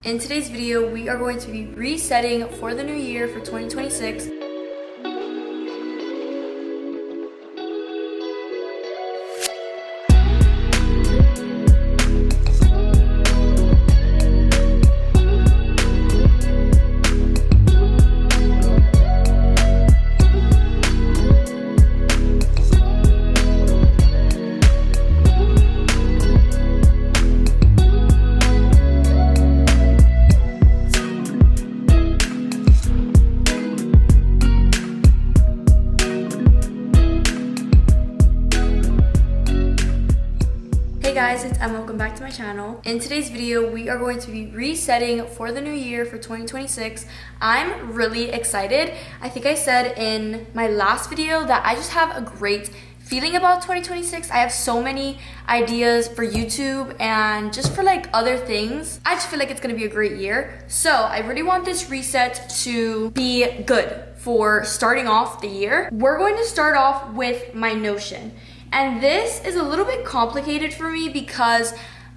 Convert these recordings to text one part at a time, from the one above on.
In today's video, we are going to be resetting for the new year for 2026. Hey guys, it's Emma. Welcome back to my channel. In today's video, we are going to be resetting for the new year for 2026. I'm really excited. I think I said in my last video that I just have a great feeling about 2026. I have so many ideas for YouTube and just for like other things. I just feel like it's gonna be a great year. So I really want this reset to be good for starting off the year. We're going to start off with my Notion. And this is a little bit complicated for me because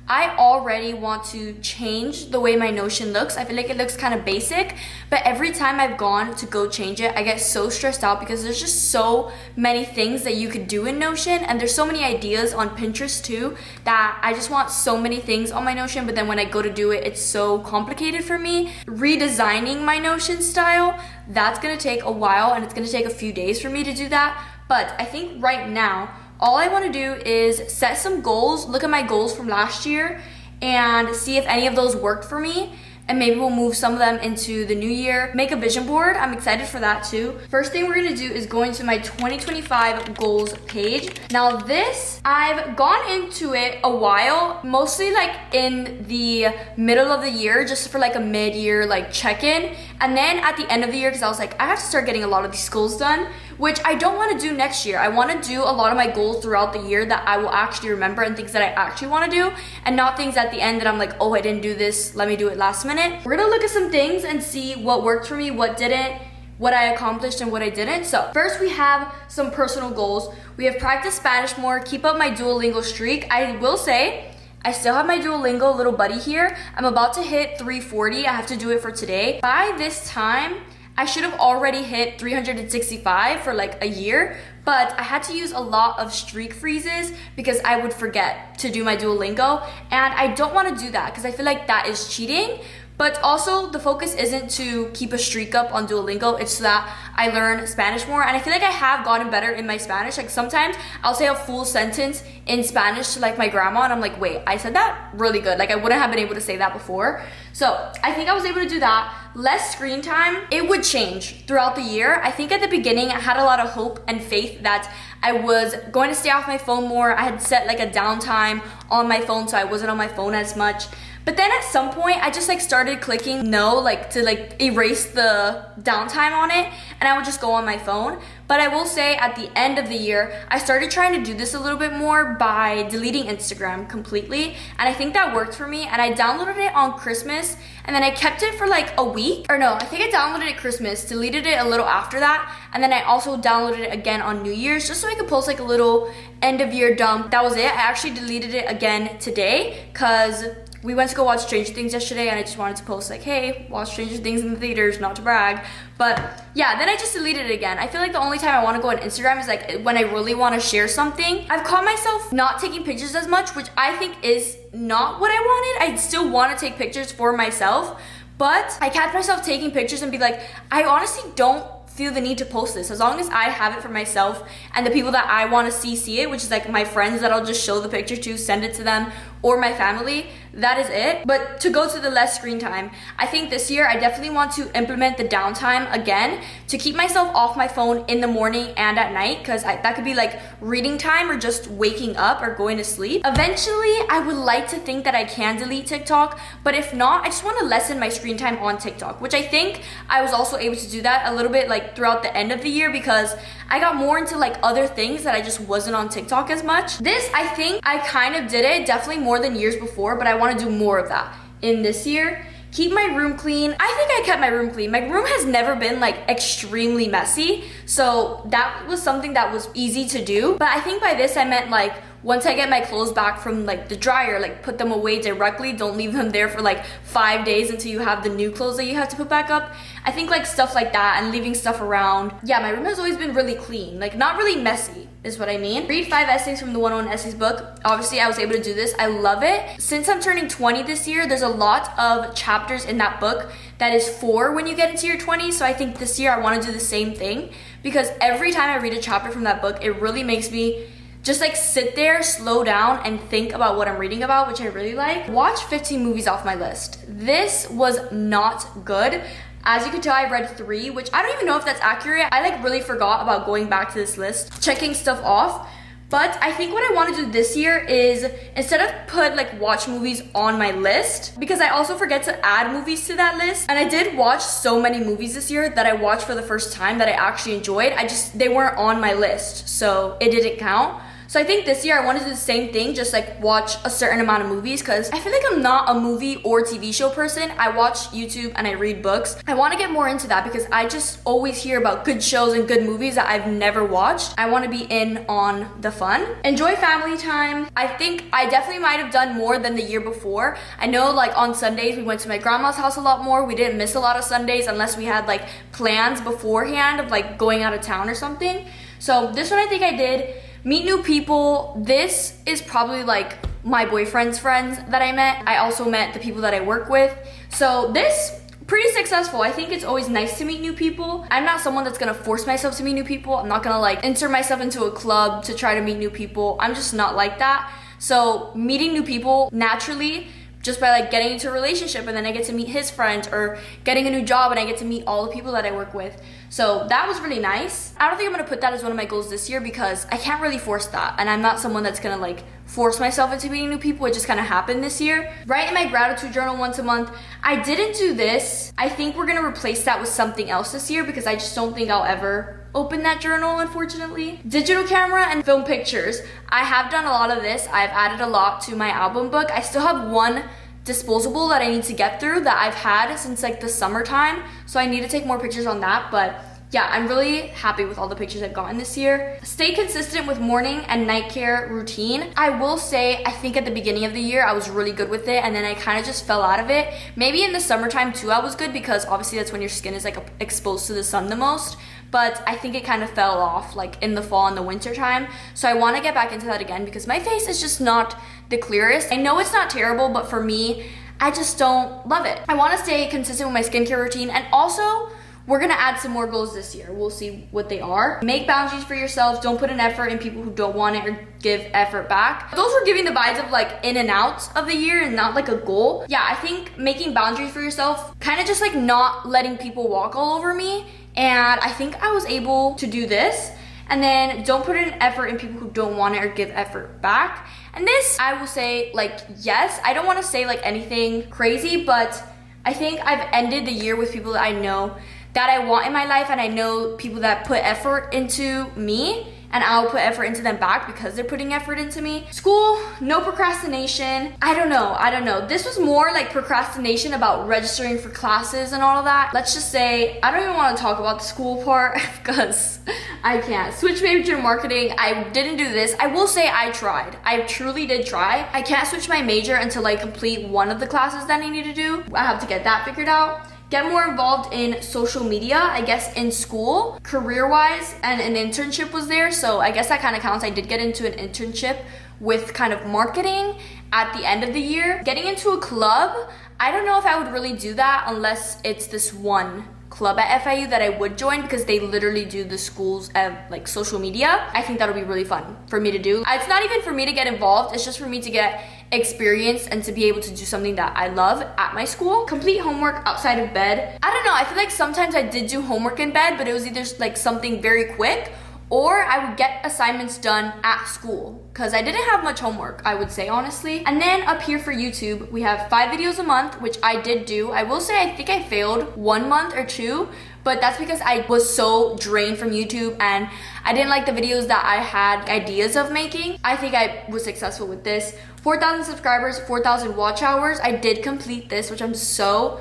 I already want to change the way my Notion looks. I feel like it looks kind of basic, but every time I've gone to go change it, I get so stressed out because there's just so many things that you could do in Notion, and there's so many ideas on Pinterest too that I just want so many things on my Notion, but then when I go to do it, it's so complicated for me. Redesigning my Notion style, that's gonna take a while and it's gonna take a few days for me to do that, but I think right now, all I want to do is set some goals, look at my goals from last year, and see if any of those worked for me. And maybe we'll move some of them into the new year. Make a vision board. I'm excited for that too. First thing we're gonna do is go into my 2025 goals page. Now this, I've gone into it a while, mostly like in the middle of the year, just for like a mid-year like check-in. And then at the end of the year, because I was like, I have to start getting a lot of these goals done, which I don't want to do next year. I want to do a lot of my goals throughout the year that I will actually remember and things that I actually want to do, and not things at the end that I'm like, oh, I didn't do this, let me do it last minute. We're gonna look at some things and see what worked for me, what didn't, what I accomplished and what I didn't. So first we have some personal goals. We have practice Spanish more, keep up my Duolingo streak. I will say, I still have my Duolingo little buddy here. I'm about to hit 340. I have to do it for today. By this time, I should have already hit 365 for like a year, but I had to use a lot of streak freezes because I would forget to do my Duolingo, and I don't want to do that because I feel like that is cheating. But also the focus isn't to keep a streak up on Duolingo, it's so that I learn Spanish more. And I feel like I have gotten better in my Spanish. Like sometimes I'll say a full sentence in Spanish to like my grandma and I'm like, wait, I said that really good. Like I wouldn't have been able to say that before. So I think I was able to do that. Less screen time, it would change throughout the year. I think at the beginning I had a lot of hope and faith that I was going to stay off my phone more. I had set like a downtime on my phone so I wasn't on my phone as much. But then at some point, I just like started clicking no, like to like erase the downtime on it, and I would just go on my phone. But I will say at the end of the year, I started trying to do this a little bit more by deleting Instagram completely. And I think that worked for me. And I downloaded it on Christmas, and then I kept it for like a week. Or no, I think I downloaded it Christmas, deleted it a little after that. And then I also downloaded it again on New Year's, just so I could post like a little end of year dump. That was it. I actually deleted it again today, because we went to go watch Stranger Things yesterday, and I just wanted to post like, hey, watch Stranger Things in the theaters, not to brag. But yeah, then I just deleted it again. I feel like the only time I want to go on Instagram is like when I really want to share something. I've caught myself not taking pictures as much, which I think is not what I wanted. I still want to take pictures for myself, but I catch myself taking pictures and be like, I honestly don't feel the need to post this. As long as I have it for myself and the people that I want to see it, which is like my friends that I'll just show the picture to, send it to them, or my family, that is it. But to go to the less screen time, I think this year I definitely want to implement the downtime again to keep myself off my phone in the morning and at night, because that could be like reading time or just waking up or going to sleep. Eventually, I would like to think that I can delete TikTok, but if not, I just want to lessen my screen time on TikTok, which I think I was also able to do that a little bit like throughout the end of the year, because I got more into like other things that I just wasn't on TikTok as much. This, I think I kind of did it, definitely more than years before, but I want to do more of that in this year. Keep my room clean. I think I kept my room clean. My room has never been like extremely messy, so that was something that was easy to do. But I think by this I meant like once I get my clothes back from like the dryer, like put them away directly. Don't leave them there for like 5 days until you have the new clothes that you have to put back up. I think like stuff like that and leaving stuff around. Yeah, my room has always been really clean, like not really messy is what I mean. Read 5 essays from the 101 Essays book. Obviously, I was able to do this. I love it. Since I'm turning 20 this year, there's a lot of chapters in that book that is for when you get into your 20s. So I think this year I want to do the same thing, because every time I read a chapter from that book, it really makes me just like sit there, slow down, and think about what I'm reading about, which I really like. Watch 15 movies off my list. This was not good. As you can tell, I read 3, which I don't even know if that's accurate. I like really forgot about going back to this list, checking stuff off. But I think what I want to do this year is, instead of put like watch movies on my list, because I also forget to add movies to that list. And I did watch so many movies this year that I watched for the first time that I actually enjoyed. They weren't on my list, so it didn't count. So I think this year I want to do the same thing, just like watch a certain amount of movies, because I feel like I'm not a movie or TV show person. I watch YouTube and I read books. I want to get more into that because I just always hear about good shows and good movies that I've never watched. I want to be in on the fun. Enjoy family time. I think I definitely might have done more than the year before. I know like on Sundays we went to my grandma's house a lot more. We didn't miss a lot of Sundays unless we had like plans beforehand of like going out of town or something. So this one I think I did. Meet new people. This is probably like my boyfriend's friends that I met. I also met the people that I work with. So this, pretty successful. I think it's always nice to meet new people. I'm not someone that's gonna force myself to meet new people. I'm not gonna like insert myself into a club to try to meet new people. I'm just not like that. So meeting new people naturally, just by like getting into a relationship, and then I get to meet his friends, or getting a new job and I get to meet all the people that I work with. So that was really nice. I don't think I'm gonna put that as one of my goals this year because I can't really force that. And I'm not someone that's gonna like force myself into meeting new people. It just kind of happened this year. Write in my gratitude journal once a month. I didn't do this. I think we're gonna replace that with something else this year because I just don't think I'll ever open that journal, unfortunately. Digital camera and film pictures. I have done a lot of this. I've added a lot to my album book. I still have one disposable that I need to get through that I've had since like the summertime. So I need to take more pictures on that, but yeah, I'm really happy with all the pictures I've gotten this year. Stay consistent with morning and night care routine. I will say, I think at the beginning of the year, I was really good with it, and then I kind of just fell out of it. Maybe in the summertime too, I was good because obviously that's when your skin is like exposed to the sun the most. But I think it kind of fell off like in the fall and the winter time. So I want to get back into that again because my face is just not the clearest. I know it's not terrible, but for me, I just don't love it. I want to stay consistent with my skincare routine, and also we're gonna add some more goals this year. We'll see what they are. Make boundaries for yourself. Don't put an effort in people who don't want it or give effort back. Those were giving the vibes of like in and out of the year and not like a goal. Yeah, I think making boundaries for yourself, kind of just like not letting people walk all over me. And I think I was able to do this. And then don't put an effort in people who don't want it or give effort back. And this, I will say like, yes, I don't want to say like anything crazy, but I think I've ended the year with people that I know that I want in my life, and I know people that put effort into me, and I'll put effort into them back because they're putting effort into me. School, no procrastination. I don't know. This was more like procrastination about registering for classes and all of that. Let's just say, I don't even want to talk about the school part because I can't. Switch major to marketing. I didn't do this. I will say I tried. I truly did try. I can't switch my major until I complete one of the classes that I need to do. I have to get that figured out. Get more involved in social media, I guess in school, career-wise, and an internship was there, so I guess that kind of counts. I did get into an internship with kind of marketing at the end of the year. Getting into a club, I don't know if I would really do that unless it's this one club at FIU that I would join because they literally do the school's like social media. I think that'll be really fun for me to do. It's not even for me to get involved, it's just for me to get experience and to be able to do something that I love at my school. Complete homework outside of bed. I don't know, I feel like sometimes I did do homework in bed, but it was either like something very quick or I would get assignments done at school because I didn't have much homework, I would say, honestly. And then up here for YouTube, we have 5 videos a month, which I did do. I will say I think I failed 1 month or 2, but that's because I was so drained from YouTube and I didn't like the videos that I had ideas of making. I think I was successful with this. 4,000 subscribers, 4,000 watch hours. I did complete this, which I'm so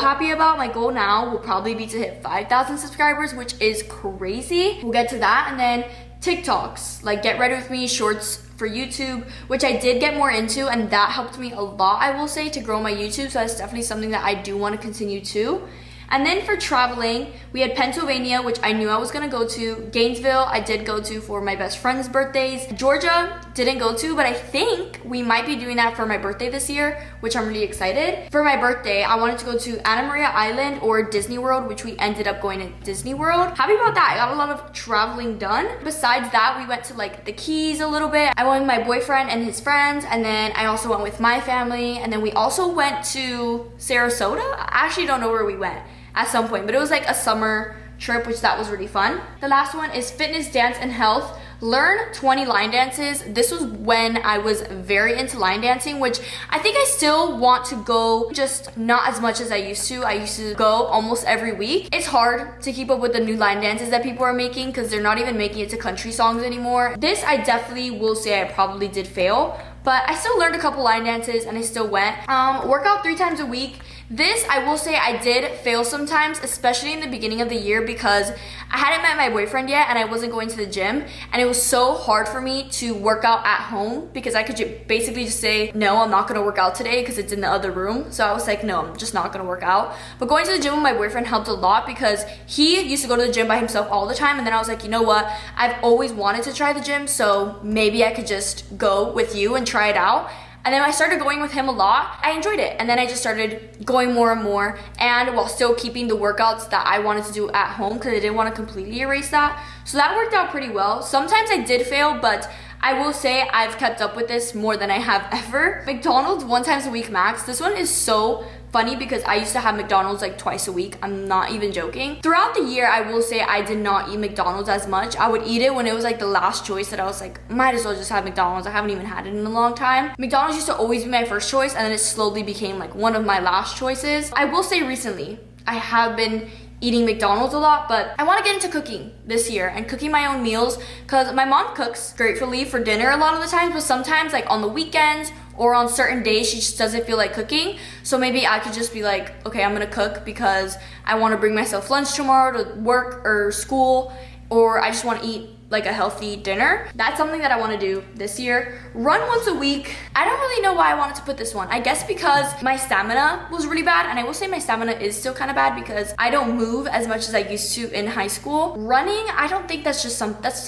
happy about. My goal now will probably be to hit 5,000 subscribers, which is crazy. We'll get to that. And then TikToks, like get ready with me, shorts for YouTube, which I did get more into, and that helped me a lot, I will say, to grow my YouTube. So that's definitely something that I do want to continue to. And then for traveling, we had Pennsylvania, which I knew I was gonna go to. Gainesville, I did go to for my best friend's birthdays. Georgia, didn't go to, but I think we might be doing that for my birthday this year, which I'm really excited. For my birthday, I wanted to go to Anna Maria Island or Disney World, which we ended up going to Disney World. Happy about that. I got a lot of traveling done. Besides that, we went to like the Keys a little bit. I went with my boyfriend and his friends, and then I also went with my family, and then we also went to Sarasota. I actually don't know where we went at some point, but it was like a summer trip, which that was really fun. The last one is fitness, dance, and health. Learn 20 line dances. This was when I was very into line dancing, which I think I still want to go, just not as much as I used to. I used to go almost every week. It's hard to keep up with the new line dances that people are making because they're not even making it to country songs anymore. This I definitely will say I probably did fail, but I still learned a couple line dances and I still went. Workout 3 times a week. This, I will say I did fail sometimes, especially in the beginning of the year because I hadn't met my boyfriend yet and I wasn't going to the gym, and it was so hard for me to work out at home because I could basically just say, no, I'm not gonna work out today because it's in the other room. So I was like, no, I'm just not gonna work out. But going to the gym with my boyfriend helped a lot because he used to go to the gym by himself all the time, and then I was like, you know what? I've always wanted to try the gym, so maybe I could just go with you and try it out. And then I started going with him a lot. I enjoyed it. And then I just started going more and more, and while still keeping the workouts that I wanted to do at home because I didn't want to completely erase that. So that worked out pretty well. Sometimes I did fail, but I will say I've kept up with this more than I have ever. McDonald's 1 time a week max. This one is so funny because I used to have McDonald's like twice a week. I'm not even joking. Throughout the year, I will say I did not eat McDonald's as much. I would eat it when it was like the last choice that I was like, might as well just have McDonald's. I haven't even had it in a long time. McDonald's used to always be my first choice, and then it slowly became like one of my last choices. I will say recently, I have been eating McDonald's a lot, but I want to get into cooking this year and cooking my own meals because my mom cooks gratefully for dinner a lot of the times, but sometimes like on the weekends or on certain days she just doesn't feel like cooking. So maybe I could just be like, okay, I'm gonna cook because I want to bring myself lunch tomorrow to work or school, or I just want to eat like a healthy dinner. That's something that I want to do this year. Run once a week. I don't really know why I wanted to put this one. I guess because my stamina was really bad, and I will say my stamina is still kind of bad because I don't move as much as I used to in high school. Running, I don't think that's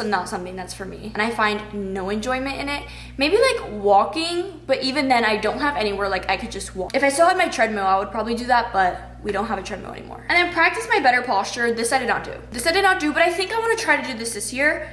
not something that's for me, and I find no enjoyment in it. Maybe like walking, but even then I don't have anywhere like I could just walk. If I still had my treadmill, I would probably do that, but we don't have a treadmill anymore. And then practice my better posture. This I did not do, but I think I want to try to do this year.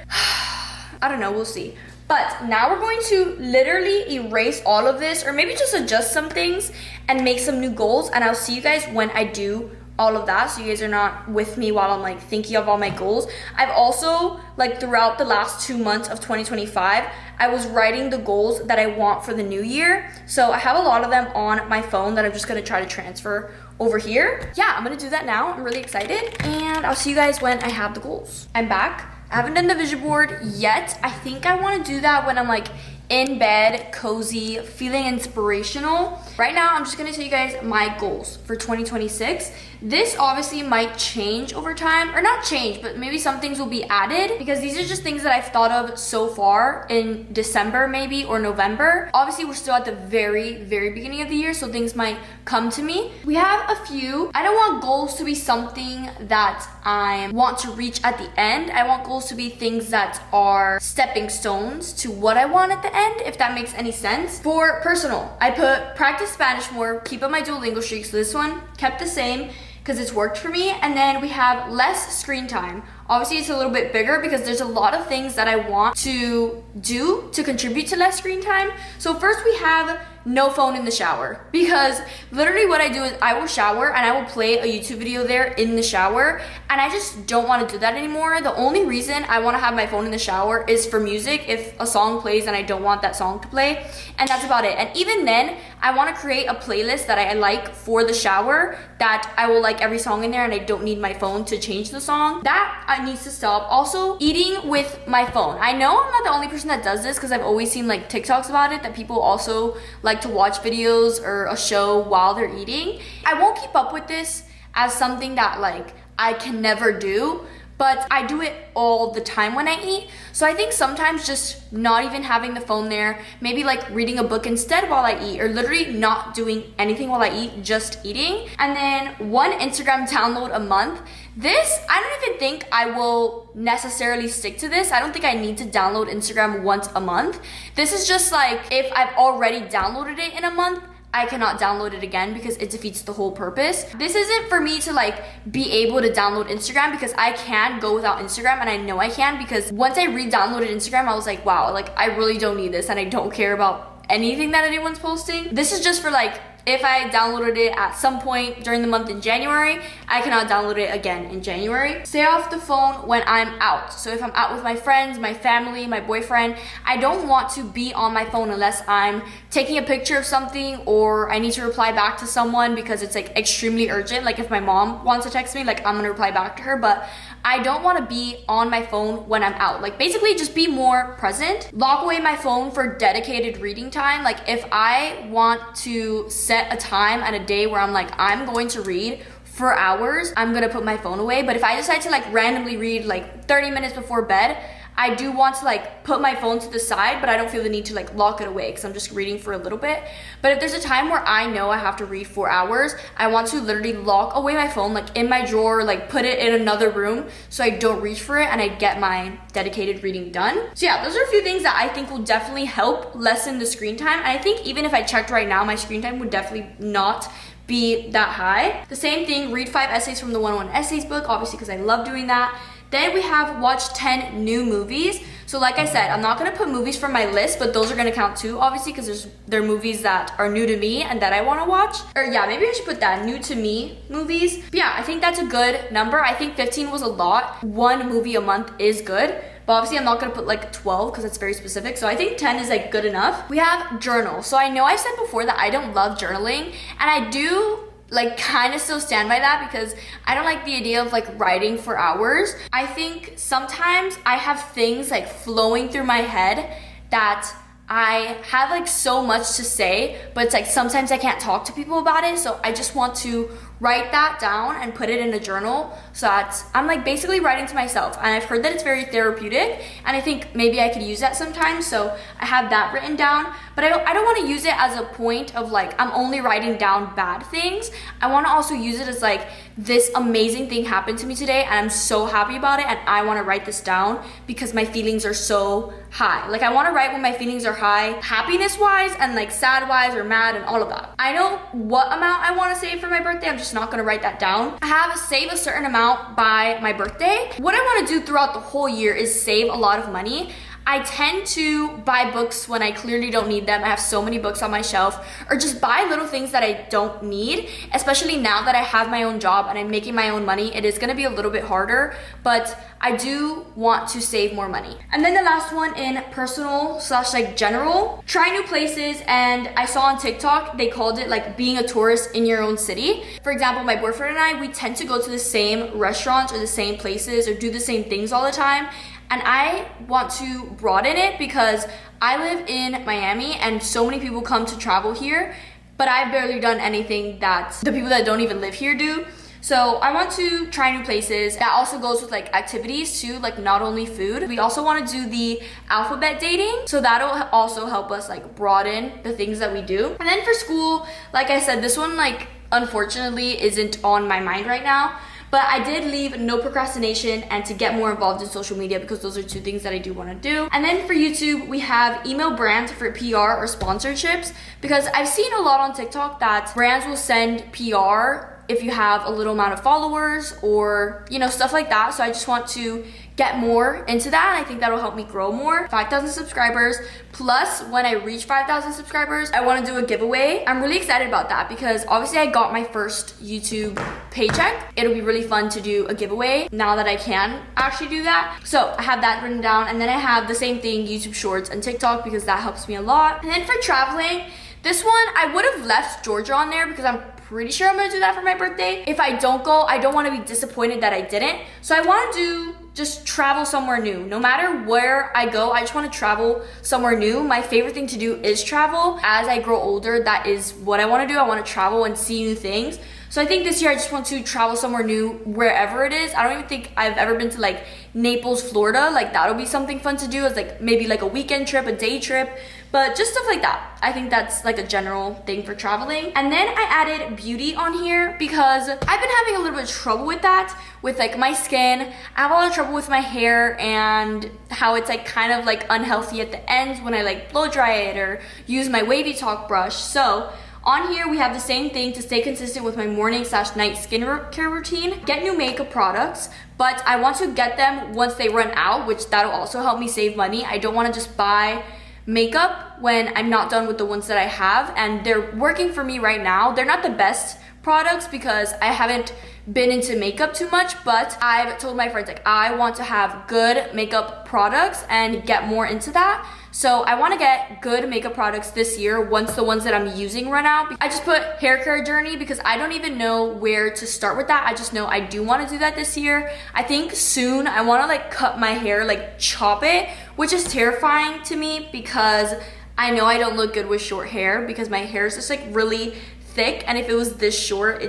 I don't know, we'll see. But now we're going to literally erase all of this, or maybe just adjust some things and make some new goals, and I'll see you guys when I do all of that, so you guys are not with me while I'm like thinking of all my goals. I've also, like throughout the last 2 months of 2025, I was writing the goals that I want for the new year. So I have a lot of them on my phone that I'm just gonna try to transfer over here. Yeah, I'm gonna do that now. I'm really excited, and I'll see you guys when I have the goals. I'm back. I haven't done the vision board yet. I think I want to do that when I'm like in bed, cozy, feeling inspirational. Right now, I'm just gonna tell you guys my goals for 2026. This obviously might change over time, or not change, but maybe some things will be added because these are just things that I've thought of so far in December maybe, or November. Obviously, we're still at the very, very beginning of the year, so things might come to me. We have a few. I don't want goals to be something that I want to reach at the end. I want goals to be things that are stepping stones to what I want at the end, if that makes any sense. For personal, I put practice Spanish more, keep up my Duolingo streak. So this one kept the same because it's worked for me. And then we have less screen time. Obviously, it's a little bit bigger because there's a lot of things that I want to do to contribute to less screen time. So first we have no phone in the shower, because literally what I do is I will shower and I will play a YouTube video there in the shower, and I just don't want to do that anymore. The only reason I want to have my phone in the shower is for music, if a song plays and I don't want that song to play, and that's about it. And even then, I want to create a playlist that I like for the shower that I will like every song in there, and I don't need my phone to change the song. That needs to stop. Also, eating with my phone. I know I'm not the only person that does this because I've always seen like TikToks about it, that people also like to watch videos or a show while they're eating. I won't keep up with this as something that like I can never do, but I do it all the time when I eat. So I think sometimes just not even having the phone there, maybe like reading a book instead while I eat, or literally not doing anything while I eat, just eating. And then 1 Instagram download a month. This, I don't even think I will necessarily stick to this. I don't think I need to download Instagram once a month. This is just like, if I've already downloaded it in a month, I cannot download it again because it defeats the whole purpose. This isn't for me to like be able to download Instagram, because I can go without Instagram, and I know I can, because once I re-downloaded Instagram, I was like, wow, like I really don't need this, and I don't care about anything that anyone's posting. This is just for like, if I downloaded it at some point during the month in January, I cannot download it again in January. Stay off the phone when I'm out. So if I'm out with my friends, my family, my boyfriend, I don't want to be on my phone unless I'm taking a picture of something or I need to reply back to someone because it's like extremely urgent. Like if my mom wants to text me, like I'm gonna reply back to her, but I don't want to be on my phone when I'm out. Like basically just be more present. Lock away my phone for dedicated reading time. Like if I want to set a time and a day where I'm like, I'm going to read for hours, I'm gonna put my phone away. But if I decide to like randomly read like 30 minutes before bed, I do want to like put my phone to the side, but I don't feel the need to like lock it away because I'm just reading for a little bit. But if there's a time where I know I have to read for hours, I want to literally lock away my phone, like in my drawer, like put it in another room so I don't reach for it and I get my dedicated reading done. So yeah, those are a few things that I think will definitely help lessen the screen time. And I think even if I checked right now, my screen time would definitely not be that high. The same thing, read 5 essays from the 101 Essays book, obviously because I love doing that. Then we have watch 10 new movies. So like I said, I'm not gonna put movies from my list, but those are gonna count too, obviously, because they're movies that are new to me and that I wanna watch. Or yeah, maybe I should put that, new to me movies. But yeah, I think that's a good number. I think 15 was a lot. 1 movie a month is good. But obviously I'm not gonna put like 12 because that's very specific. So I think 10 is like good enough. We have journal. So I know I've said before that I don't love journaling, and I do like kind of still stand by that because I don't like the idea of like writing for hours. I think sometimes I have things like flowing through my head that I have like so much to say, but it's like sometimes I can't talk to people about it. So I just want to write that down and put it in a journal so that I'm like basically writing to myself. And I've heard that it's very therapeutic, and I think maybe I could use that sometimes. So I have that written down, but I don't want to use it as a point of like I'm only writing down bad things. I want to also use it as like, this amazing thing happened to me today and I'm so happy about it, and I want to write this down because my feelings are so high. Like I want to write when my feelings are high, happiness wise and like sad wise or mad and all of that. I know what amount I want to save for my birthday. I'm just not going to write that down. I have a save a certain amount by my birthday. What I want to do throughout the whole year is save a lot of money. I tend to buy books when I clearly don't need them. I have so many books on my shelf, or just buy little things that I don't need, especially now that I have my own job and I'm making my own money. It is gonna be a little bit harder, but I do want to save more money. And then the last one in personal / like general, try new places. And I saw on TikTok, they called it like being a tourist in your own city. For example, my boyfriend and I, we tend to go to the same restaurants or the same places or do the same things all the time. And I want to broaden it because I live in Miami and so many people come to travel here, but I've barely done anything that the people that don't even live here do. So I want to try new places. That also goes with like activities too, like not only food. We also want to do the alphabet dating. So that'll also help us like broaden the things that we do. And then for school, like I said, this one like unfortunately isn't on my mind right now. But I did leave no procrastination and to get more involved in social media because those are 2 things that I do want to do. And then for YouTube, we have email brands for PR or sponsorships, because I've seen a lot on TikTok that brands will send PR if you have a little amount of followers or, you know, stuff like that. So I just want to get more into that, and I think that'll help me grow more. 5,000 subscribers, plus when I reach 5,000 subscribers, I want to do a giveaway. I'm really excited about that because obviously I got my first YouTube paycheck. It'll be really fun to do a giveaway now that I can actually do that. So I have that written down, and then I have the same thing, YouTube Shorts and TikTok, because that helps me a lot. And then for traveling, this one, I would have left Georgia on there because I'm pretty sure I'm gonna do that for my birthday. If I don't go, I don't want to be disappointed that I didn't. So I want to do just travel somewhere new. No matter where I go, I just want to travel somewhere new. My favorite thing to do is travel. As I grow older, that is what I want to do. I want to travel and see new things. So I think this year I just want to travel somewhere new, wherever it is. I don't even think I've ever been to like Naples, Florida. Like that'll be something fun to do, as like maybe like a weekend trip, a day trip, but just stuff like that. I think that's like a general thing for traveling. And then I added beauty on here because I've been having a little bit of trouble with that, with like my skin. I have a lot of trouble with my hair and how it's like kind of like unhealthy at the ends when I like blow dry it or use my wavy talk brush. So on here, we have the same thing to stay consistent with my morning/night skincare routine. Get new makeup products, but I want to get them once they run out, which that'll also help me save money. I don't want to just buy makeup when I'm not done with the ones that I have, and they're working for me right now. They're not the best products because I haven't been into makeup too much, but I've told my friends like I want to have good makeup products and get more into that. So I want to get good makeup products this year once the ones that I'm using run out. I just put hair care journey because I don't even know where to start with that. I just know I do want to do that this year. I think soon I want to like cut my hair, like chop it, which is terrifying to me because I know I don't look good with short hair because my hair is just like really thick, and if it was this short,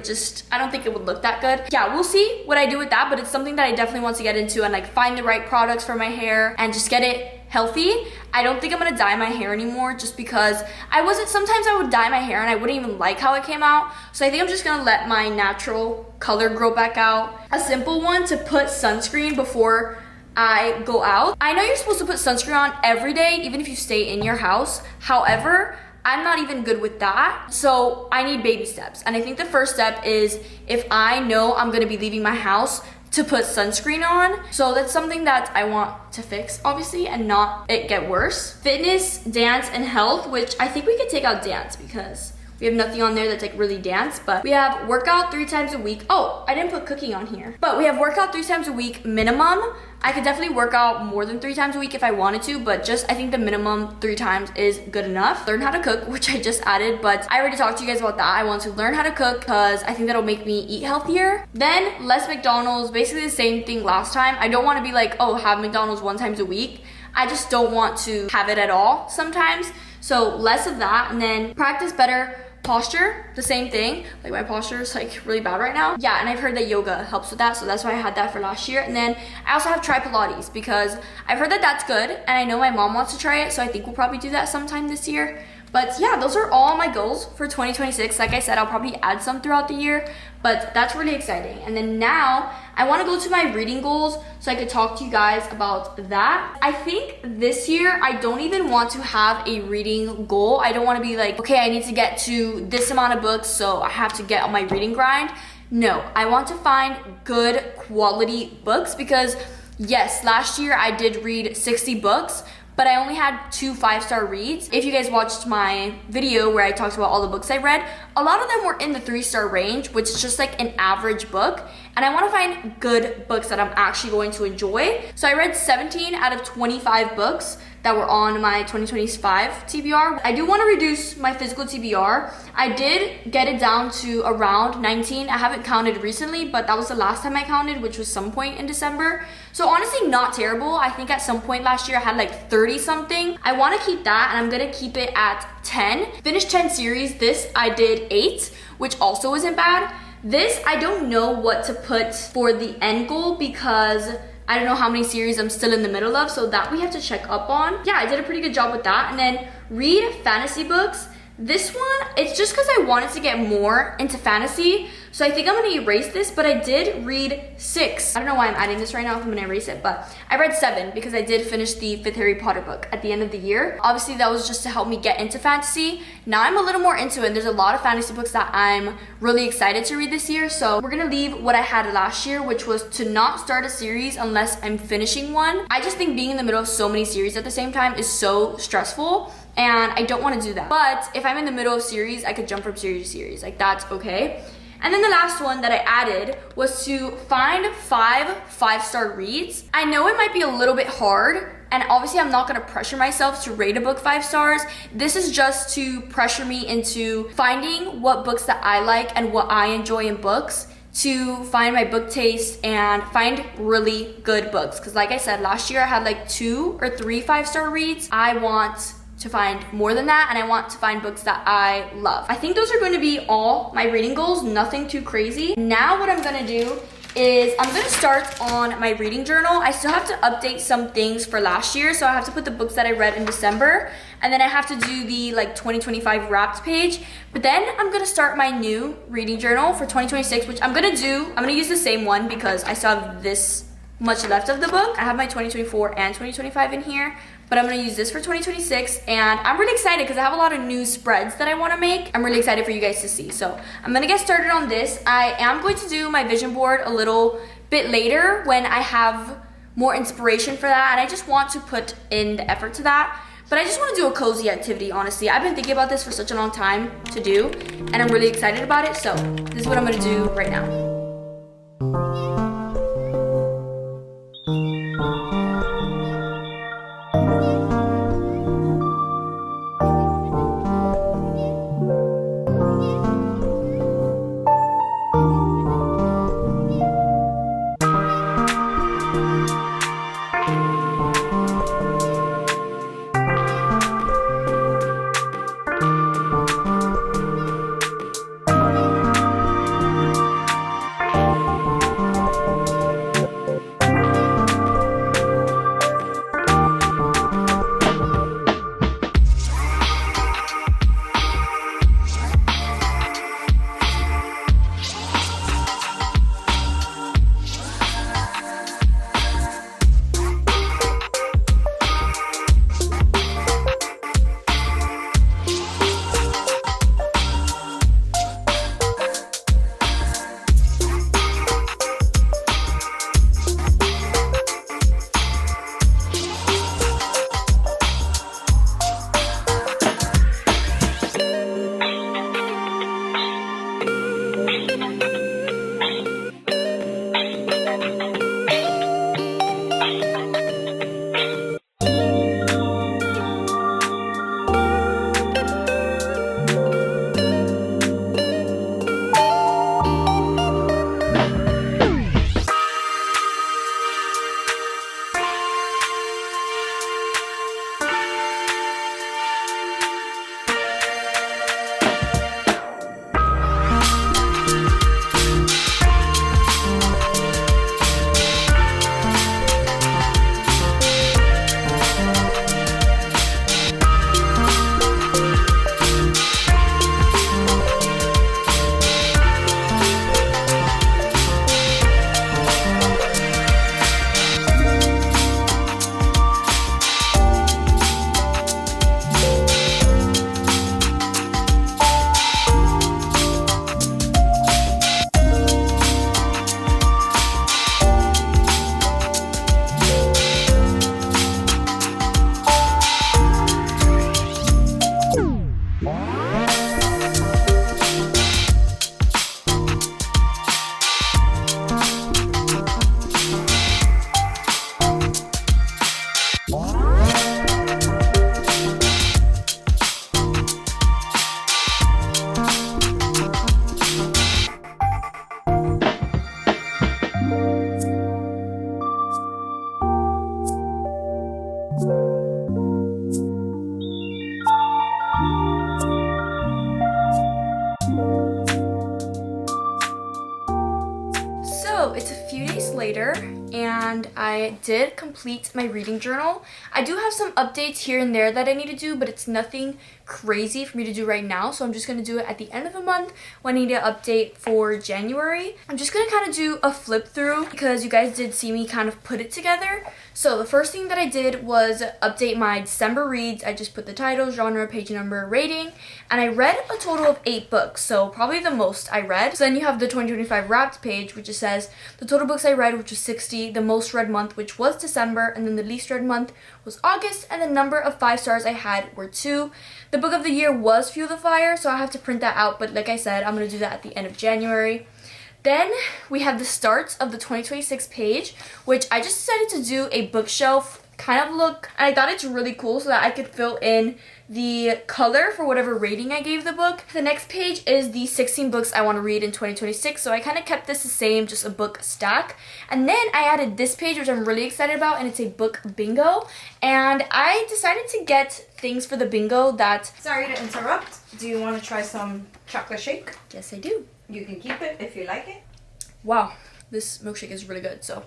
I don't think it would look that good. Yeah, we'll see what I do with that, but it's something that I definitely want to get into and like find the right products for my hair and just get it healthy. I don't think I'm gonna dye my hair anymore just because sometimes I would dye my hair and I wouldn't even like how it came out. So I think I'm just gonna let my natural color grow back out. A simple one to put sunscreen before I go out. I know you're supposed to put sunscreen on every day, even if you stay in your house. However, I'm not even good with that. So I need baby steps. And I think the first step is if I know I'm gonna be leaving my house, to put sunscreen on. So that's something that I want to fix, obviously, and not it get worse. Fitness, dance, and health, which I think we could take out dance because we have nothing on there that's like really dance, but we have workout 3 times a week. Oh, I didn't put cooking on here, but we have workout 3 times a week minimum. I could definitely work out more than 3 times a week if I wanted to, but just I think the minimum 3 times is good enough. Learn how to cook, which I just added, but I already talked to you guys about that. I want to learn how to cook because I think that'll make me eat healthier. Then less McDonald's, basically the same thing last time. I don't want to be like, oh, have McDonald's 1 time a week. I just don't want to have it at all sometimes. So less of that, and then practice better posture, the same thing. Like my posture is like really bad right now. Yeah, and I've heard that yoga helps with that, so that's why I had that for last year. And then I also have try Pilates because I've heard that that's good, and I know my mom wants to try it, so I think we'll probably do that sometime this year. But yeah, those are all my goals for 2026. Like I said, I'll probably add some throughout the year, but that's really exciting. And then now I want to go to my reading goals so I could talk to you guys about that. I think this year I don't even want to have a reading goal. I don't want to be like, okay, I need to get to this amount of books, so I have to get on my reading grind. No, I want to find good quality books because yes, last year I did read 60 books, but I only had 2 5-star reads. If you guys watched my video where I talked about all the books I read, a lot of them were in the 3-star range, which is just like an average book. And I want to find good books that I'm actually going to enjoy. So I read 17 out of 25 books that were on my 2025 TBR. I do want to reduce my physical TBR. I did get it down to around 19. I haven't counted recently, but that was the last time I counted, which was some point in December. So honestly, not terrible. I think at some point last year I had like 30 something. I want to keep that, and I'm going to keep it at 10. Finished 10 series. This I did 8, which also isn't bad. This, I don't know what to put for the end goal because I don't know how many series I'm still in the middle of, so that we have to check up on. Yeah, I did a pretty good job with that. And then read fantasy books. This one, it's just because I wanted to get more into fantasy, so I think I'm gonna erase this, but I did read 6. I don't know why I'm adding this right now if I'm gonna erase it, but I read 7 because I did finish the 5th Harry Potter book at the end of the year. Obviously, that was just to help me get into fantasy. Now I'm a little more into it, and there's a lot of fantasy books that I'm really excited to read this year, so we're gonna leave what I had last year, which was to not start a series unless I'm finishing one. I just think being in the middle of so many series at the same time is so stressful, and I don't want to do that. But if I'm in the middle of series, I could jump from series to series. Like, that's okay. And then the last one that I added was to find 5 5-star reads. I know it might be a little bit hard, and obviously I'm not gonna pressure myself to rate a book 5 stars. This is just to pressure me into finding what books that I like and what I enjoy in books to find my book taste and find really good books. Because like I said, last year I had like 2 or 3 5-star reads. I want to find more than that, and I want to find books that I love. I think those are going to be all my reading goals, nothing too crazy. Now what I'm gonna do is I'm gonna start on my reading journal. I still have to update some things for last year, so I have to put the books that I read in December, and then I have to do the like 2025 wrapped page. But then I'm gonna start my new reading journal for 2026, which I'm gonna use the same one because I still have this much left of the book. I have my 2024 and 2025 in here, but I'm gonna use this for 2026, and I'm really excited because I have a lot of new spreads that I wanna make. I'm really excited for you guys to see. So I'm gonna get started on this. I am going to do my vision board a little bit later when I have more inspiration for that, and I just want to put in the effort to that. But I just wanna do a cozy activity, honestly. I've been thinking about this for such a long time to do, and I'm really excited about it. So this is what I'm gonna do right now. So it's a few days later and I did complete my reading journal. I do have some updates here and there that I need to do, but it's nothing crazy for me to do right now. So I'm just going to do it at the end of the month when I need to update for January. I'm just going to kind of do a flip through because you guys did see me kind of put it together. So the first thing that I did was update my December reads. I just put the title, genre, page number, rating, and I read a total of 8 books, so probably the most I read. So then you have the 2025 wrapped page, which just says the total books I read, which was 60, the most read month, which was December, and then the least read month was August, and the number of 5 stars I had were 2. The book of the year was Fuel the Fire, so I have to print that out, but like I said, I'm going to do that at the end of January. Then we have the start of the 2026 page, which I just decided to do a bookshelf kind of look, and I thought it's really cool so that I could fill in the color for whatever rating I gave the book. The next page is the 16 books I want to read in 2026, so I kind of kept this the same, just a book stack. And then I added this page, which I'm really excited about, and it's a book bingo. And I decided to get things for the bingo that... Sorry to interrupt. Do you want to try some chocolate shake? Yes, I do. You can keep it if you like it. Wow, this milkshake is really good, so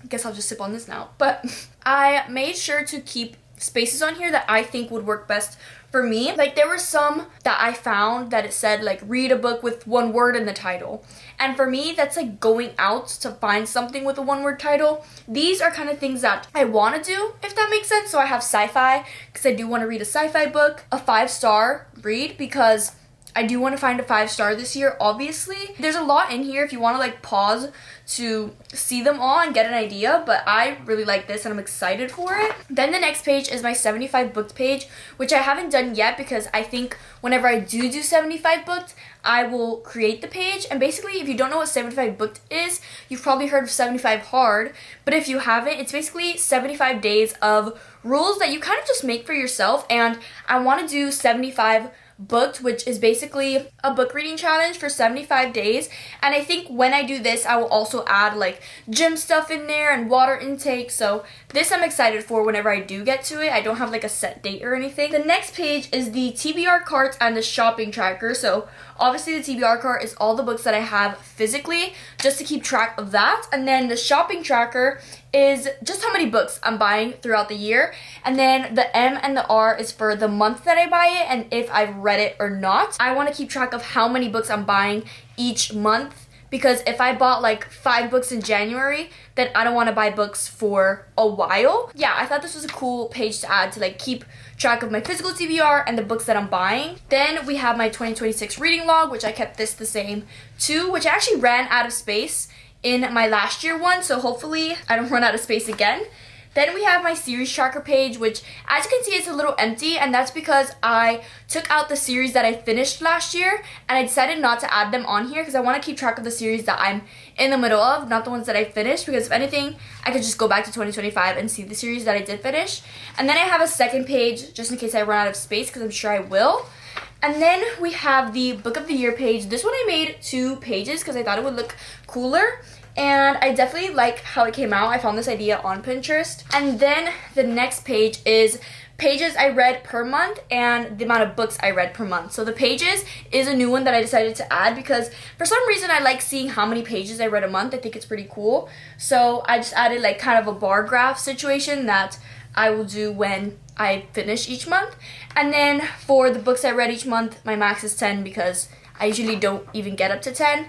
I guess I'll just sip on this now. But I made sure to keep spaces on here that I think would work best for me. Like, there were some that I found that it said like read a book with one word in the title, and for me that's like going out to find something with a one-word title. These are kind of things that I want to do, if that makes sense. So I have sci-fi because I do want to read a sci-fi book, a 5-star read because I do want to find a 5-star this year, obviously. There's a lot in here if you want to like pause to see them all and get an idea, but I really like this and I'm excited for it. Then the next page is my 75 booked page, which I haven't done yet because I think whenever I do 75 booked, I will create the page. And basically, if you don't know what 75 booked is, you've probably heard of 75 hard, but if you haven't, it's basically 75 days of rules that you kind of just make for yourself. And I want to do 75 booked, which is basically a book reading challenge for 75 days. And I think when I do this, I will also add like gym stuff in there and water intake. So this I'm excited for whenever I do get to it. I don't have like a set date or anything. The next page is the TBR carts and the shopping tracker. So obviously the TBR cart is all the books that I have physically, just to keep track of that. And then the shopping tracker is just how many books I'm buying throughout the year. And then the M and the R is for the month that I buy it and if I've read it or not. I want to keep track of how many books I'm buying each month, because if I bought like 5 books in January, then I don't want to buy books for a while. Yeah, I thought this was a cool page to add to like keep track of my physical TBR and the books that I'm buying. Then we have my 2026 reading log, which I kept this the same too, which I actually ran out of space in my last year one, so hopefully I don't run out of space again. Then we have my series tracker page, which as you can see is a little empty, and that's because I took out the series that I finished last year and I decided not to add them on here because I want to keep track of the series that I'm in the middle of, not the ones that I finished, because if anything I could just go back to 2025 and see the series that I did finish. And then I have a second page just in case I run out of space, because I'm sure I will. And then we have the book of the year page. This one I made 2 pages because I thought it would look cooler, and I definitely like how it came out. I found this idea on Pinterest. And then the next page is pages I read per month and the amount of books I read per month. So the pages is a new one that I decided to add because for some reason I like seeing how many pages I read a month. I think it's pretty cool. So I just added like kind of a bar graph situation that I will do when I finish each month. And then for the books I read each month, my max is 10 because I usually don't even get up to 10.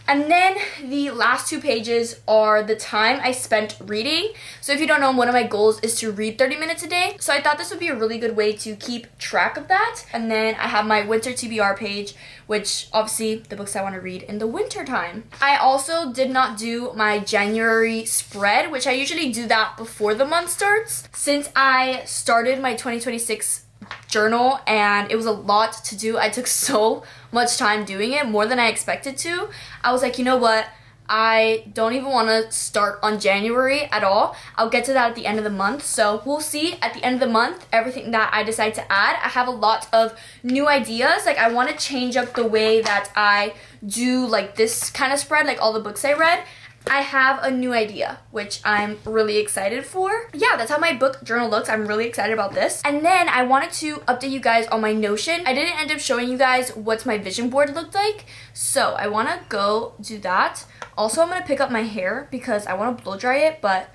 And then the last 2 pages are the time I spent reading. So if you don't know, one of my goals is to read 30 minutes a day. So I thought this would be a really good way to keep track of that. And then I have my winter TBR page, which obviously the books I want to read in the winter time. I also did not do my January spread, which I usually do that before the month starts. Since I started my 2026 journal and it was a lot to do, I took so much time doing it, more than I expected to. I was like, you know what, I don't even want to start on January at all. I'll get to that at the end of the month. So we'll see at the end of the month everything that I decide to add. I have a lot of new ideas. Like I want to change up the way that I do like this kind of spread, like all the books I read. I have a new idea, which I'm really excited for. Yeah, that's how my book journal looks. I'm really excited about this. And then I wanted to update you guys on my Notion. I didn't end up showing you guys what my vision board looked like, so I want to go do that. Also, I'm going to pick up my hair because I want to blow dry it, but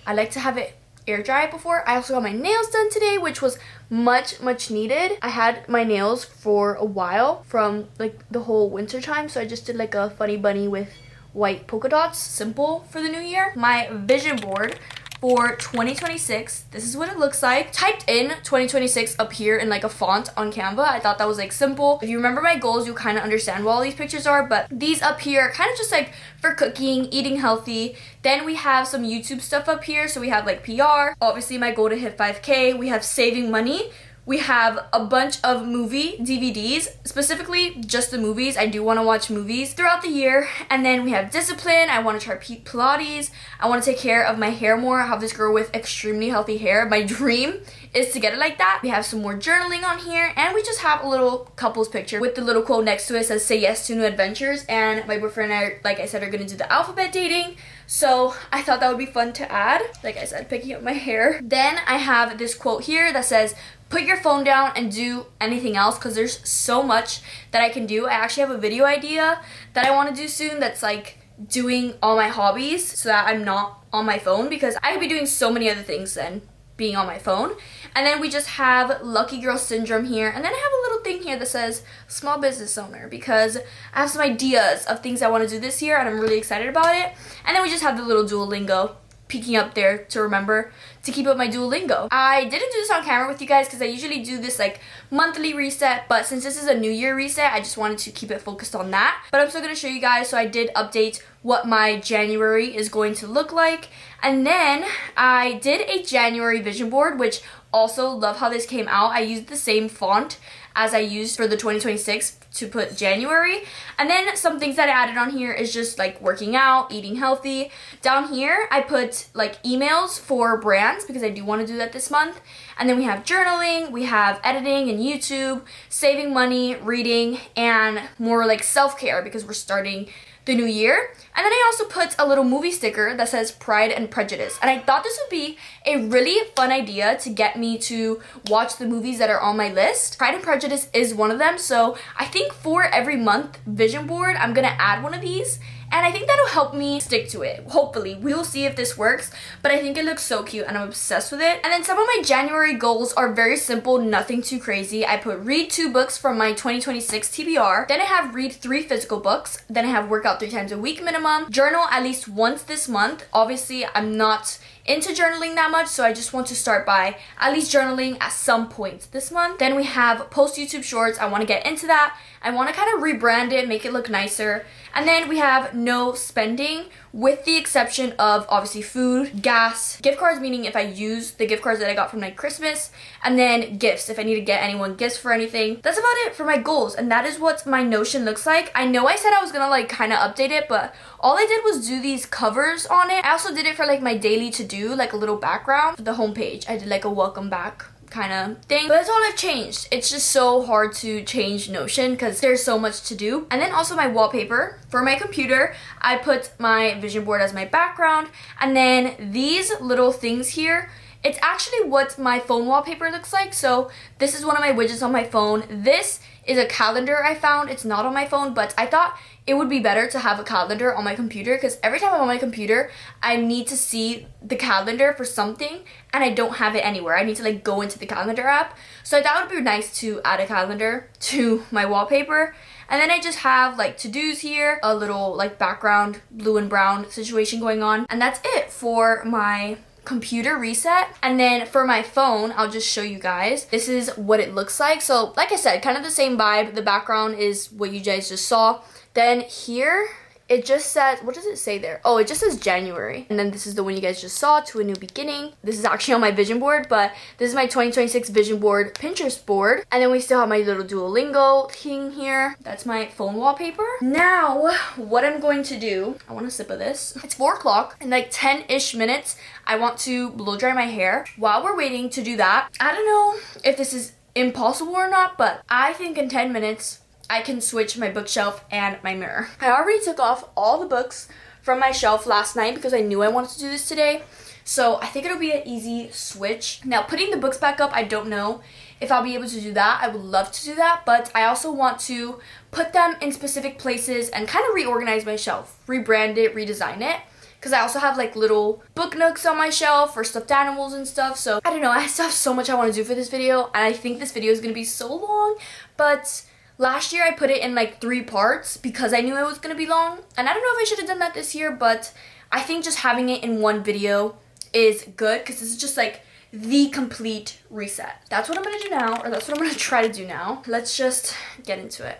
I like to have it air dry before. I also got my nails done today, which was much needed. I had my nails for a while from like the whole winter time, so I just did like a funny bunny with white polka dots, simple for the new year. My vision board for 2026, this is what it looks like. Typed in 2026 up here in like a font on Canva. I thought that was like simple. If you remember my goals, you kind of understand what all these pictures are, but these up here are kind of just like for cooking, eating healthy. Then we have some YouTube stuff up here. So we have like PR, obviously my goal to hit 5K. We have saving money, We have a bunch of movie DVDs, specifically just the movies. I do want to watch movies throughout the year. And then we have discipline. I want to try Pilates. I want to take care of my hair more. I have this girl with extremely healthy hair. My dream is to get it like that. We have some more journaling on here, and we just have a little couples picture with the little quote next to it says, "Say yes to new adventures." And my boyfriend and I, like I said, are gonna do the alphabet dating. So I thought that would be fun to add. Like I said, picking up my hair. Then I have this quote here that says, "Put your phone down and do anything else," because there's so much that I can do. I actually have a video idea that I want to do soon that's like doing all my hobbies so that I'm not on my phone, because I could be doing so many other things than being on my phone. And then we just have lucky girl syndrome here, and then I have a little thing here that says small business owner, because I have some ideas of things I want to do this year and I'm really excited about it. And then we just have the little Duolingo peeking up there to remember to keep up my Duolingo. I didn't do this on camera with you guys because I usually do this like monthly reset, but since this is a new year reset, I just wanted to keep it focused on that. But I'm still going to show you guys, so I did update what my January is going to look like. And then I did a January vision board, which also love how this came out. I used the same font as I used for the 2026 to put January. And then some things that I added on here is just like working out, eating healthy. Down here, I put like emails for brands because I do want to do that this month. And then we have journaling, we have editing and YouTube, saving money, reading, and more like self-care because we're starting the new year. And then I also put a little movie sticker that says Pride and Prejudice. And I thought this would be a really fun idea to get me to watch the movies that are on my list. Pride and Prejudice is one of them. So I think for every month vision board, I'm gonna add one of these. And I think that'll help me stick to it. Hopefully, we will see if this works, but I think it looks so cute and I'm obsessed with it. And then some of my January goals are very simple, nothing too crazy. I put read 2 books from my 2026 TBR. Then I have read 3 physical books. Then I have workout 3 times a week minimum. Journal at least once this month. Obviously, I'm not into journaling that much, so I just want to start by at least journaling at some point this month. Then we have post YouTube shorts. I want to get into that. I want to kind of rebrand it, make it look nicer. And then we have no spending, with the exception of obviously food, gas, gift cards, meaning if I use the gift cards that I got from like Christmas, and then gifts, if I need to get anyone gifts for anything. That's about it for my goals, and that is what my Notion looks like. I know I said I was gonna like kind of update it, but all I did was do these covers on it. I also did it for like my daily to-do, like a little background for the homepage. I did like a welcome back kind of thing, but that's all I've changed. It's just so hard to change Notion because there's so much to do. And then also my wallpaper for my computer, I put my vision board as my background, and then these little things here, it's actually what my phone wallpaper looks like. So this is one of my widgets on my phone. This is a calendar I found. It's not on my phone, but I thought it would be better to have a calendar on my computer because every time I'm on my computer, I need to see the calendar for something and I don't have it anywhere. I need to like go into the calendar app. So I thought it would be nice to add a calendar to my wallpaper. And then I just have like to-dos here, a little like background blue and brown situation going on. And that's it for my computer reset. And then for my phone, I'll just show you guys. This is what it looks like. So like I said, kind of the same vibe. The background is what you guys just saw. Then here, it just says, what does it say there? Oh, it just says January. And then this is the one you guys just saw, To a New Beginning. This is actually on my vision board, but this is my 2026 vision board Pinterest board. And then we still have my little Duolingo thing here. That's my phone wallpaper. Now, what I'm going to do, I want a sip of this. It's 4 o'clock. In like 10-ish minutes, I want to blow dry my hair. While we're waiting to do that, I don't know if this is impossible or not, but I think in 10 minutes, I can switch my bookshelf and my mirror. I already took off all the books from my shelf last night because I knew I wanted to do this today. So I think it'll be an easy switch. Now putting the books back up, I don't know if I'll be able to do that. I would love to do that, but I also want to put them in specific places and kind of reorganize my shelf, rebrand it, redesign it. Because I also have like little book nooks on my shelf for stuffed animals and stuff. So I don't know, I still have so much I want to do for this video. And I think this video is going to be so long, but last year I put it in like 3 parts because I knew it was going to be long. And I don't know if I should have done that this year, but I think just having it in one video is good because this is just like the complete reset. That's what I'm going to do now, or that's what I'm going to try to do now. Let's just get into it.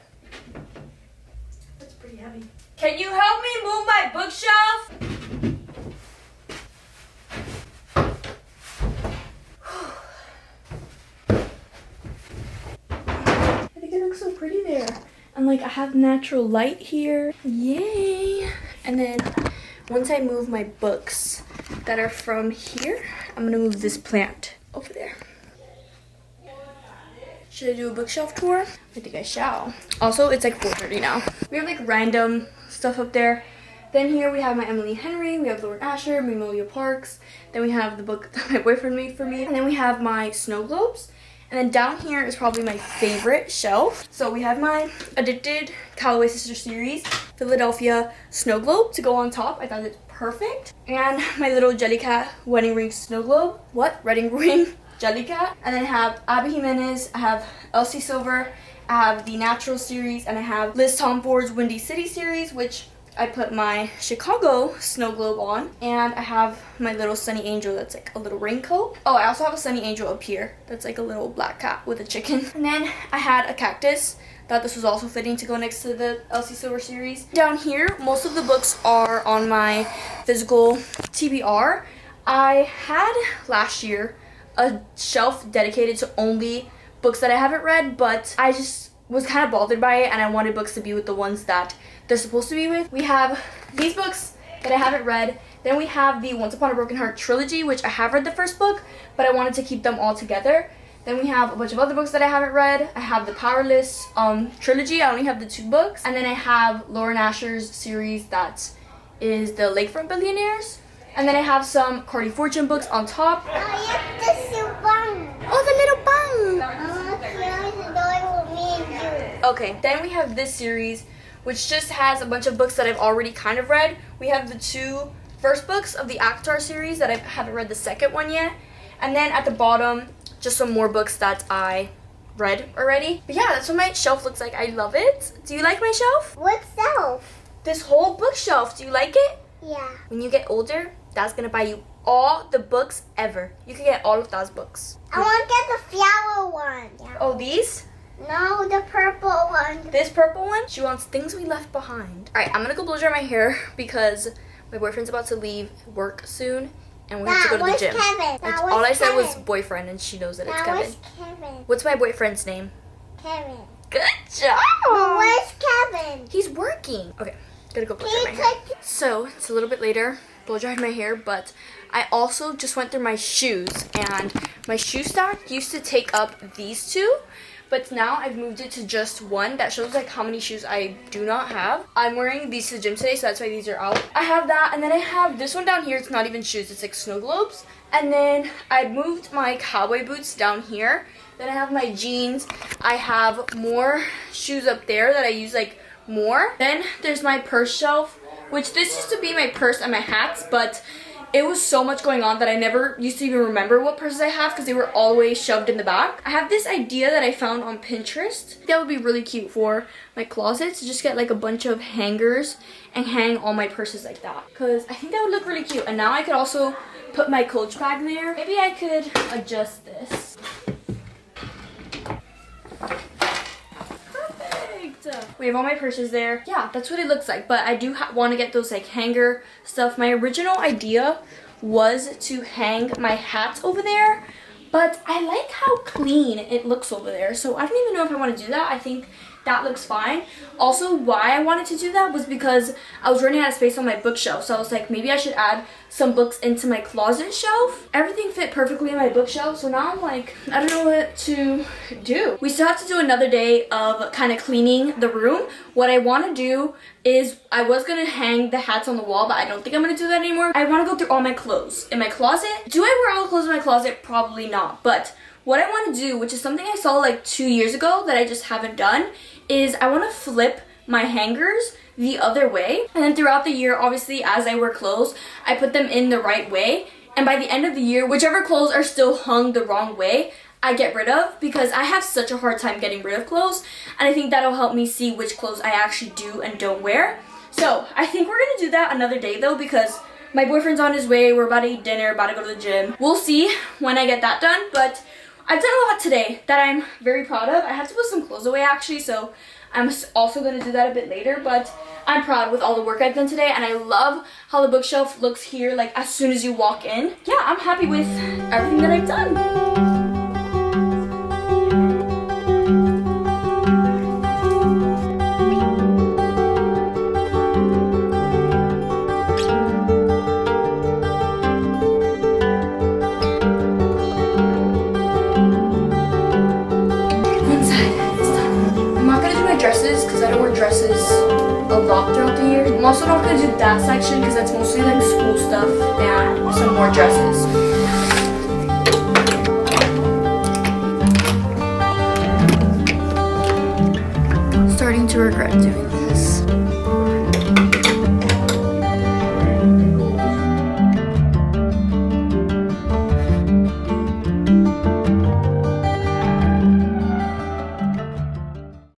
That's pretty heavy. Can you help me move my bookshelf? like, I have natural light here. Yay! And then once I move my books that are from here, I'm gonna move this plant over there. Should I do a bookshelf tour? I think I shall. Also, it's like 4:30 now. We have like random stuff up there. Then here we have my Emily Henry, we have Lord Asher, Magnolia Parks. Then we have the book that my boyfriend made for me. And then we have my snow globes. And then down here is probably my favorite shelf. So we have my Addicted Callaway Sister series, Philadelphia snow globe to go on top. I thought it's perfect. And my little Jellycat wedding ring snow globe. What? Wedding ring Jellycat. And then I have Abby Jimenez, I have Elsie Silver, I have the Natural series, and I have Liz Tomford's Windy City series, which I put my Chicago snow globe on, and I have my little Sunny Angel that's like a little raincoat. Oh, I also have a Sunny Angel up here that's like a little black cat with a chicken. And then I had a cactus. Thought this was also fitting to go next to the Elsie Silver series. Down here, most of the books are on my physical TBR. I had last year a shelf dedicated to only books that I haven't read, but I just was kind of bothered by it, and I wanted books to be with the ones that they're supposed to be with. We have these books that I haven't read. Then we have the Once Upon a Broken Heart trilogy, which I have read the first book, but I wanted to keep them all together. Then we have a bunch of other books that I haven't read. I have the Powerless trilogy. I only have the 2 books. And then I have Lauren Asher's series that is the Lakefront Billionaires. And then I have some Cardi Fortune books on top. Oh, the little bung! Okay, then we have this series, which just has a bunch of books that I've already kind of read. We have the 2 first books of the Avatar series that I haven't read the second one yet. And then at the bottom, just some more books that I read already. But yeah, that's what my shelf looks like. I love it. Do you like my shelf? What shelf? This whole bookshelf. Do you like it? Yeah. When you get older, Dad's gonna buy you all the books ever. You can get all of Dad's books. I want to get the flower one. Yeah. Oh, these? No, the purple one. This purple one? She wants things we left behind. Alright, I'm gonna go blow dry my hair because my boyfriend's about to leave work soon and we have to go to the gym. Kevin. All I said was boyfriend, and she knows that it's Kevin. Kevin. What's my boyfriend's name? Kevin. Good job! But where's Kevin? He's working. Okay, gotta go blow dry my hair. So, it's a little bit later. Blow dried my hair, but I also just went through my shoes, and my shoe stack used to take up these 2, but now I've moved it to just 1. That shows like how many shoes I do not have. I'm wearing these to the gym today, so that's why these are out. I have that, and then I have this one down here. It's not even shoes, it's like snow globes. And then I moved my cowboy boots down here. Then I have my jeans. I have more shoes up there that I use like more. Then there's my purse shelf, which this used to be my purse and my hats, but it was so much going on that I never used to even remember what purses I have because they were always shoved in the back. I have this idea that I found on Pinterest. That would be really cute for my closet, to just get like a bunch of hangers and hang all my purses like that, because I think that would look really cute. And now I could also put my Coach bag there. Maybe I could adjust this. We have all my purses there. Yeah, that's what it looks like. But I do want to get those like hanger stuff. My original idea was to hang my hats over there, but I like how clean it looks over there. So I don't even know if I want to do that. I think that looks fine. Also, why I wanted to do that was because I was running out of space on my bookshelf. So I was like, maybe I should add some books into my closet shelf. Everything fit perfectly in my bookshelf. So now I'm like, I don't know what to do. We still have to do another day of kind of cleaning the room. What I want to do is, I was going to hang the hats on the wall, but I don't think I'm going to do that anymore. I want to go through all my clothes in my closet. Do I wear all the clothes in my closet? Probably not. But what I want to do, which is something I saw like 2 years ago that I just haven't done, is I want to flip my hangers the other way. And then throughout the year, obviously, as I wear clothes, I put them in the right way. And by the end of the year, whichever clothes are still hung the wrong way, I get rid of, because I have such a hard time getting rid of clothes. And I think that'll help me see which clothes I actually do and don't wear. So I think we're going to do that another day though, because my boyfriend's on his way. We're about to eat dinner, about to go to the gym. We'll see when I get that done. But I've done a lot today that I'm very proud of. I have to put some clothes away actually, so I'm also going to do that a bit later, but I'm proud with all the work I've done today, and I love how the bookshelf looks here, like as soon as you walk in. Yeah, I'm happy with everything that I've done. a lot throughout the year. I'm also not going to do that section because that's mostly like school stuff and some more dresses. Starting to regret doing this.